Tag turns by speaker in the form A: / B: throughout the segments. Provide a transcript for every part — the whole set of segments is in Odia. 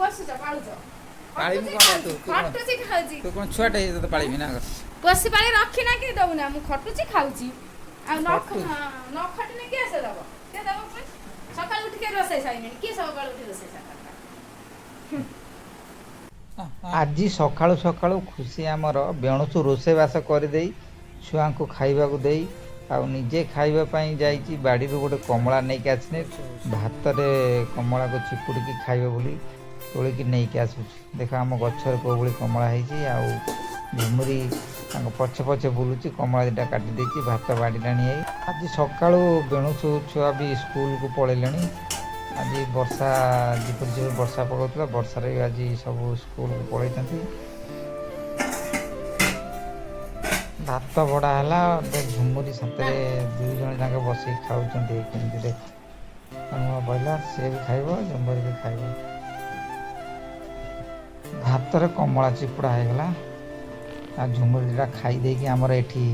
A: ପଶୁଛ ପାଳୁଛ
B: ପାଳିବି କ'ଣ ତୁ
A: ଖଟୁଛି ଖାଉଛି
B: ତୁ କ'ଣ ଛୁଆଟେ ହେଇଛି ତତେ ପାଳିବି ନା
A: ପଶି ପାଳି ରଖିନା କି ଦଉନା ମୁଁ ଖଟୁଛି ଖାଉଛି ଆଉ
B: ଖଟୁ-
A: ନ ଖଟିନେ କିଏ ସେ ଦବ କିଏ ଦବ ପୁଣି ସକାଳୁ ଉଠିକି ରୋଷେଇ ସାରିଲେଣି କିଏ ସକାଳୁ ଉଠି ରୋଷେଇ ସାରିଲା
C: ଆଜି ସକାଳୁ ସକାଳୁ ଖୁସି ଆମର ବେଣୁସୁ ରୋଷେଇବାସ କରିଦେଇ ଛୁଆଙ୍କୁ ଖାଇବାକୁ ଦେଇ ଆଉ ନିଜେ ଖାଇବା ପାଇଁ ଯାଇଛି ବାଡ଼ିରୁ ଗୋଟେ କମଳା ନେଇକି ଆସିନେ ଭାତରେ କମଳାକୁ ଚିପୁଡ଼ିକି ଖାଇବ ବୋଲି ତୋଳିକି ନେଇକି ଆସୁଛି ଦେଖ ଆମ ଗଛରେ କେଉଁ ଭଳି କମଳା ହେଇଛି ଆଉ ଝୁମୁରି ତାଙ୍କ ପଛେ ପଛେ ବୁଲୁଛି କମଳା ଦୁଇଟା କାଟି ଦେଇଛି ଭାତ ବାଡ଼ିଲାଣି ଏଇ ଆଜି ସକାଳୁ ବେଣୁସୁ ଛୁଆ ବି ସ୍କୁଲକୁ ପଳେଇଲେଣି ଆଜି ବର୍ଷା ଝିପିରି ଝିପିରି ବର୍ଷା ପକାଉଥିଲା ବର୍ଷାରେ ଆଜି ସବୁ ସ୍କୁଲକୁ ପଳେଇଛନ୍ତି ଭାତ ବଢ଼ା ହେଲା ଝୁମୁରି ସାଥିରେ ଦୁଇ ଜଣ ଯାକ ବସିକି ଖାଉଛନ୍ତି କେମିତି ଦେଖ କହିଲା ସିଏ ବି ଖାଇବ ଝୁମୁରି ବି ଖାଇବ ଭାତରେ କମଳା ଚିପୁଡ଼ା ହେଇଗଲା ଆଉ ଝୁମୁରି ଦୁଇଟା ଖାଇ ଦେଇକି ଆମର ଏଠି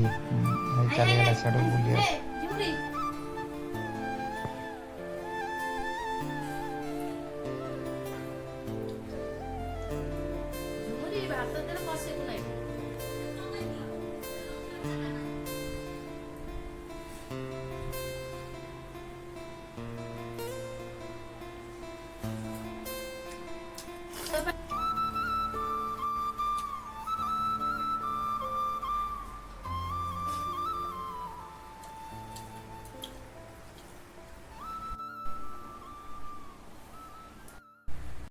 C: ଚାଲିଗଲା ସିଆଡ଼ୁ ବୁଲିବାକୁ
A: ଭାତ ଦେଲେ